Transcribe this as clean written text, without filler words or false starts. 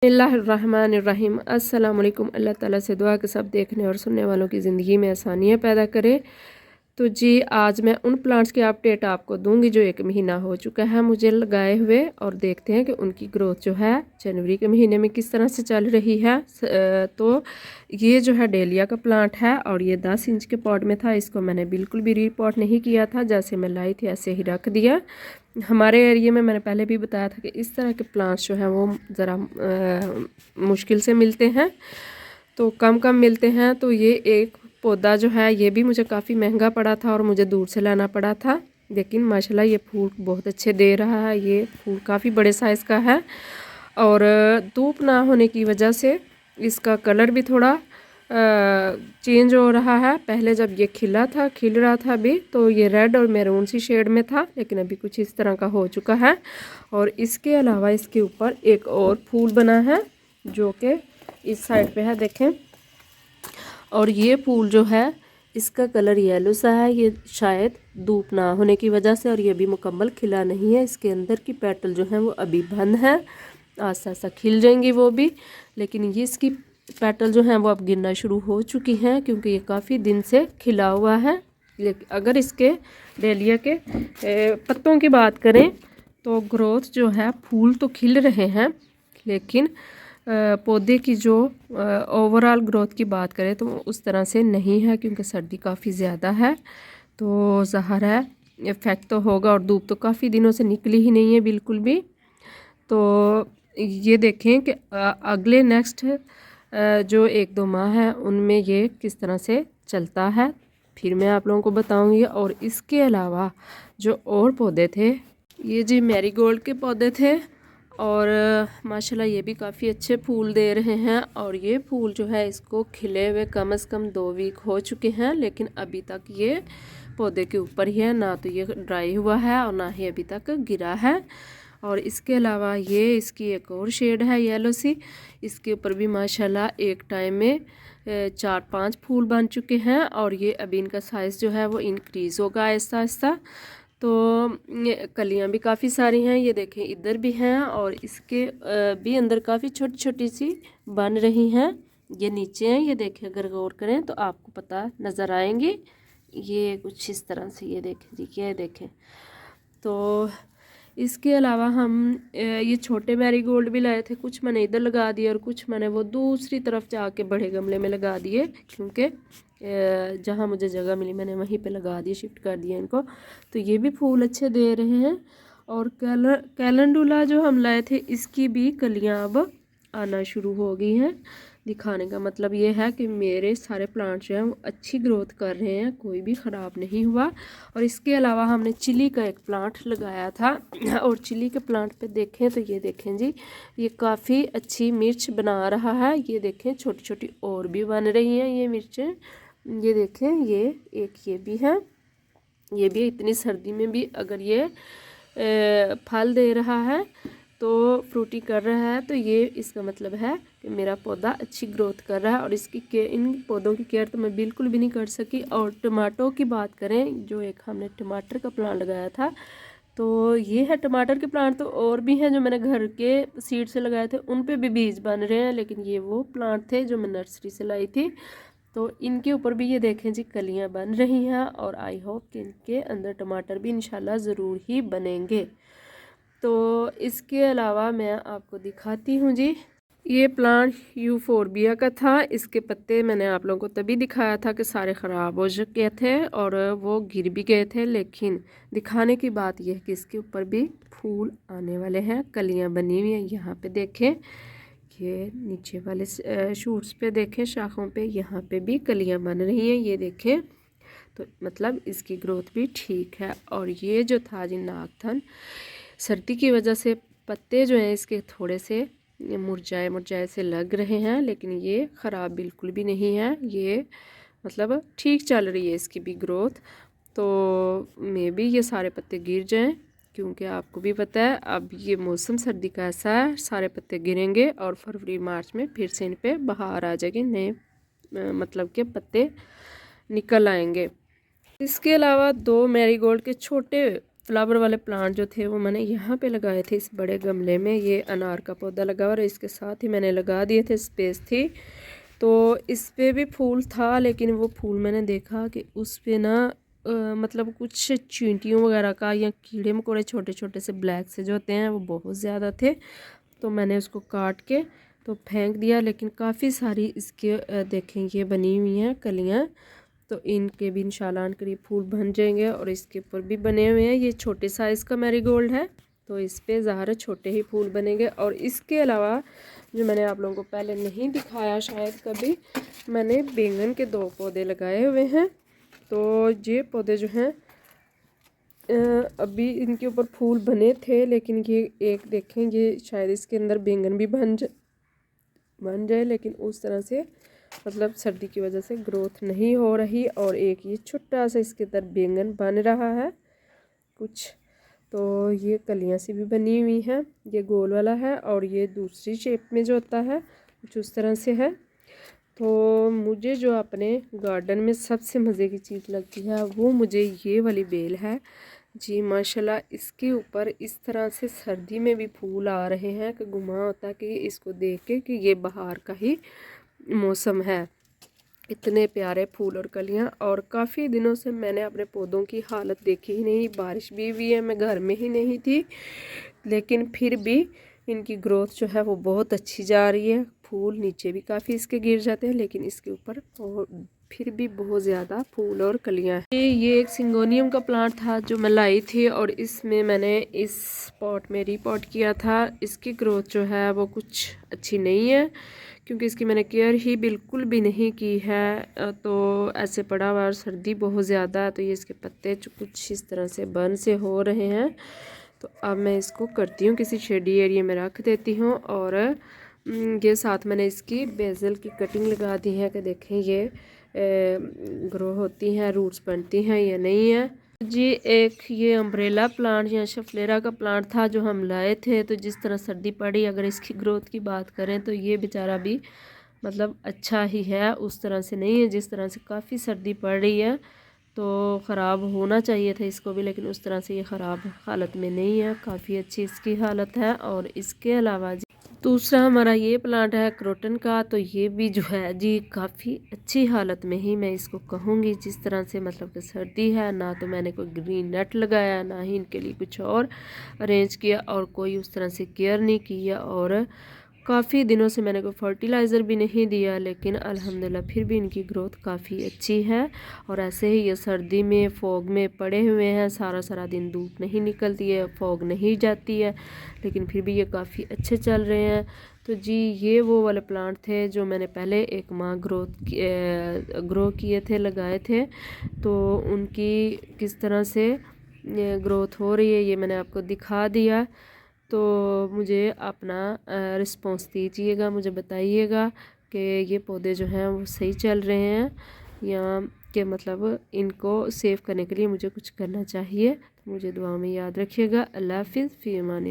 बिस्मिल्लाहिर्रहमानिर्रहीम। अस्सलाम वालेकुम। अल्लाह ताला से दुआ कि सब देखने और सुनने वालों की ज़िंदगी में आसानियाँ पैदा करे। तो जी आज मैं उन प्लांट्स की अपडेट आपको दूंगी जो 1 महीना हो चुका है मुझे लगाए हुए, और देखते हैं कि उनकी ग्रोथ जो है जनवरी के महीने में किस तरह से चल रही है। तो ये जो है डेलिया का प्लांट है और ये 10 इंच के पॉट में था। इसको मैंने बिल्कुल भी रीपॉट नहीं किया था, जैसे मैं लाई थी ऐसे ही रख दिया। हमारे एरिया में मैंने पहले भी बताया था कि इस तरह के प्लांट्स जो हैं वो ज़रा मुश्किल से मिलते हैं, तो कम कम मिलते हैं। तो ये एक पौधा जो है ये भी मुझे काफ़ी महंगा पड़ा था और मुझे दूर से लाना पड़ा था, लेकिन माशाल्लाह ये फूल बहुत अच्छे दे रहा है। ये फूल काफ़ी बड़े साइज़ का है और धूप ना होने की वजह से इसका कलर भी थोड़ा चेंज हो रहा है। पहले जब ये खिल रहा था अभी तो ये रेड और मैरून सी शेड में था, लेकिन अभी कुछ इस तरह का हो चुका है। और इसके अलावा इसके ऊपर एक और फूल बना है जो कि इस साइड पे है, देखें। और ये फूल जो है इसका कलर येलो सा है, ये शायद धूप ना होने की वजह से, और ये भी मुकम्मल खिला नहीं है। इसके अंदर की पेटल जो है वो अभी बंद है, आस्ता आस्ता खिल जाएंगी वो भी, लेकिन ये इसकी पेटल जो हैं वो अब गिरना शुरू हो चुकी हैं क्योंकि ये काफ़ी दिन से खिला हुआ है। लेकिन अगर इसके डेलिया के पत्तों की बात करें तो ग्रोथ जो है, फूल तो खिल रहे हैं, लेकिन पौधे की जो ओवरऑल ग्रोथ की बात करें तो उस तरह से नहीं है, क्योंकि सर्दी काफ़ी ज़्यादा है। तो ज़ाहिर है इफ़ेक्ट तो होगा, और धूप तो काफ़ी दिनों से निकली ही नहीं है बिल्कुल भी। तो ये देखें कि अगले नेक्स्ट जो 1-2 माह है उनमें ये किस तरह से चलता है, फिर मैं आप लोगों को बताऊंगी। और इसके अलावा जो और पौधे थे, ये जी मैरीगोल्ड के पौधे थे, और माशाल्लाह ये भी काफ़ी अच्छे फूल दे रहे हैं। और ये फूल जो है इसको खिले हुए कम से कम 2 वीक हो चुके हैं, लेकिन अभी तक ये पौधे के ऊपर ही है, ना तो ये ड्राई हुआ है और ना ही अभी तक गिरा है। और इसके अलावा ये इसकी एक और शेड है येलो सी, इसके ऊपर भी माशाल्लाह एक टाइम में 4-5 फूल बन चुके हैं, और ये अभी इनका साइज़ जो है वो इंक्रीज़ होगा आहिस्ता आहिस्ता। तो कलियां भी काफ़ी सारी हैं, ये देखें इधर भी हैं, और इसके भी अंदर काफ़ी छोटी छोटी सी बन रही हैं। ये नीचे हैं, ये देखें अगर गौर करें तो आपको पता नज़र आएंगी। ये कुछ इस तरह से, ये देखें जी, ये देखें। तो इसके अलावा हम ये छोटे मैरीगोल्ड भी लाए थे, कुछ मैंने इधर लगा दिए और कुछ मैंने वो दूसरी तरफ जाके बड़े गमले में लगा दिए, क्योंकि जहाँ मुझे जगह मिली मैंने वहीं पे लगा दिए, शिफ्ट कर दिया इनको। तो ये भी फूल अच्छे दे रहे हैं। और कैलेंडुला जो हम लाए थे इसकी भी कलियाँ अब आना शुरू हो गई हैं। दिखाने का मतलब ये है कि मेरे सारे प्लांट जो हैं वो अच्छी ग्रोथ कर रहे हैं, कोई भी ख़राब नहीं हुआ। और इसके अलावा हमने चिली का एक प्लांट लगाया था, और चिली के प्लांट पे देखें तो ये देखें जी, ये काफ़ी अच्छी मिर्च बना रहा है। ये देखें छोटी छोटी और भी बन रही हैं ये मिर्चें, ये देखें, ये एक ये भी है, ये भी इतनी सर्दी में भी अगर ये फल दे रहा है तो फ्रूटी कर रहा है, तो ये इसका मतलब है कि मेरा पौधा अच्छी ग्रोथ कर रहा है। और इन पौधों की केयर तो मैं बिल्कुल भी नहीं कर सकी। और टमाटो की बात करें, जो एक हमने टमाटर का प्लांट लगाया था, तो ये है टमाटर के प्लांट। तो और भी हैं जो मैंने घर के सीड से लगाए थे, उन पे भी बीज बन रहे हैं, लेकिन ये वो प्लांट थे जो मैं नर्सरी से लाई थी। तो इनके ऊपर भी ये देखें जी कलियां बन रही हैं, और आई होप कि इनके अंदर टमाटर भी इंशाल्लाह ज़रूर ही बनेंगे। तो इसके अलावा मैं आपको दिखाती हूँ जी, ये प्लांट यूफोरबिया का था। इसके पत्ते मैंने आप लोगों को तभी दिखाया था कि सारे ख़राब हो चुके थे और वो गिर भी गए थे, लेकिन दिखाने की बात यह है कि इसके ऊपर भी फूल आने वाले हैं, कलियां बनी हुई हैं। यहाँ पे देखें, ये नीचे वाले शूट्स पे देखें, शाखों पे, यहाँ पे भी कलियां बन रही हैं, ये देखें। तो मतलब इसकी ग्रोथ भी ठीक है। और ये जो था जी नागथन, सर्दी की वजह से पत्ते जो हैं इसके थोड़े से मुरझाए से लग रहे हैं, लेकिन ये ख़राब बिल्कुल भी नहीं है, ये मतलब ठीक चल रही है इसकी भी ग्रोथ। तो मे भी ये सारे पत्ते गिर जाएं, क्योंकि आपको भी पता है अब ये मौसम सर्दी का ऐसा है, सारे पत्ते गिरेंगे और फरवरी मार्च में फिर से इन पे बहार आ जाएगी, नए मतलब के पत्ते निकल आएंगे। इसके अलावा 2 मैरीगोल्ड के छोटे फ्लावर वाले प्लांट जो थे वो मैंने यहाँ पे लगाए थे इस बड़े गमले में। ये अनार का पौधा लगा और इसके साथ ही मैंने लगा दिए थे, स्पेस थी तो इस पे भी फूल था, लेकिन वो फूल मैंने देखा कि उस पे ना मतलब कुछ चींटियों वगैरह का या कीड़े मकोड़े छोटे छोटे से ब्लैक से जो होते हैं वो बहुत ज़्यादा थे, तो मैंने उसको काट के तो फेंक दिया। लेकिन काफ़ी सारी इसके देखें ये बनी हुई हैं कलियाँ, तो इनके भी इंशाल्लाह करीब फूल बन जाएंगे। और इसके ऊपर भी बने हुए हैं, ये छोटे साइज़ का मैरीगोल्ड है तो इस पे ज़ाहिर छोटे ही फूल बनेंगे। और इसके अलावा जो मैंने आप लोगों को पहले नहीं दिखाया शायद कभी, मैंने बैंगन के 2 पौधे लगाए हुए हैं। तो ये पौधे जो हैं अभी इनके ऊपर फूल बने थे, लेकिन ये एक देखें ये शायद इसके अंदर बैंगन भी बन जाए, लेकिन उस तरह से मतलब सर्दी की वजह से ग्रोथ नहीं हो रही। और एक ये छोटा सा इसके अंदर बैंगन बन रहा है कुछ, तो ये कलियां सी भी बनी हुई हैं। ये गोल वाला है और ये दूसरी शेप में जो होता है कुछ उस तरह से है। तो मुझे जो अपने गार्डन में सबसे मज़े की चीज़ लगती है वो मुझे ये वाली बेल है जी। माशाल्लाह इसके ऊपर इस तरह से सर्दी में भी फूल आ रहे हैं कि गुमा होता है कि इसको देख के कि ये बाहर का ही मौसम है। इतने प्यारे फूल और कलियां, और काफ़ी दिनों से मैंने अपने पौधों की हालत देखी ही नहीं। बारिश भी हुई है, मैं घर में ही नहीं थी, लेकिन फिर भी इनकी ग्रोथ जो है वो बहुत अच्छी जा रही है। फूल नीचे भी काफ़ी इसके गिर जाते हैं, लेकिन इसके ऊपर और फिर भी बहुत ज़्यादा फूल और कलियां हैं। ये एक सिंगोनियम का प्लांट था जो मैं लाई थी, और इसमें मैंने इस पॉट में रीपॉट किया था। इसकी ग्रोथ जो है वो कुछ अच्छी नहीं है, क्योंकि इसकी मैंने केयर ही बिल्कुल भी नहीं की है। तो ऐसे पड़ा हुआ और सर्दी बहुत ज़्यादा है, तो ये इसके पत्ते कुछ इस तरह से बर्न से हो रहे हैं। तो अब मैं इसको करती हूँ किसी शेडी एरिया में रख देती हूँ। और ये साथ मैंने इसकी बेसल की कटिंग लगा दी है कि देखें ये ग्रो होती हैं, रूट्स बनती हैं या नहीं है जी। एक ये अम्ब्रेला प्लांट या शफलेरा का प्लांट था जो हम लाए थे, तो जिस तरह सर्दी पड़ी, अगर इसकी ग्रोथ की बात करें तो ये बेचारा भी मतलब अच्छा ही है, उस तरह से नहीं है जिस तरह से काफ़ी सर्दी पड़ रही है। तो ख़राब होना चाहिए था इसको भी, लेकिन उस तरह से ये ख़राब हालत में नहीं है, काफ़ी अच्छी इसकी हालत है। और इसके अलावा दूसरा हमारा ये प्लांट है क्रोटन का, तो ये भी जो है जी काफ़ी अच्छी हालत में ही मैं इसको कहूँगी। जिस तरह से मतलब कि सर्दी है, ना तो मैंने कोई ग्रीन नेट लगाया, ना ही इनके लिए कुछ और अरेंज किया, और कोई उस तरह से केयर नहीं किया। और काफ़ी दिनों से मैंने कोई फर्टिलाइज़र भी नहीं दिया, लेकिन अल्हम्दुलिल्लाह फिर भी इनकी ग्रोथ काफ़ी अच्छी है। और ऐसे ही ये सर्दी में फॉग में पड़े हुए हैं, सारा सारा दिन धूप नहीं निकलती है, फॉग नहीं जाती है, लेकिन फिर भी ये काफ़ी अच्छे चल रहे हैं। तो जी ये वो वाले प्लांट थे जो मैंने पहले एक माह ग्रो किए थे, लगाए थे। तो उनकी किस तरह से ग्रोथ हो रही है ये मैंने आपको दिखा दिया। तो मुझे अपना रिस्पॉन्स दीजिएगा, मुझे बताइएगा कि ये पौधे जो हैं वो सही चल रहे हैं या कि मतलब इनको सेव करने के लिए मुझे कुछ करना चाहिए। तो मुझे दुआ में याद रखिएगा। अल्लाह हाफिज़, फ़ी अमान।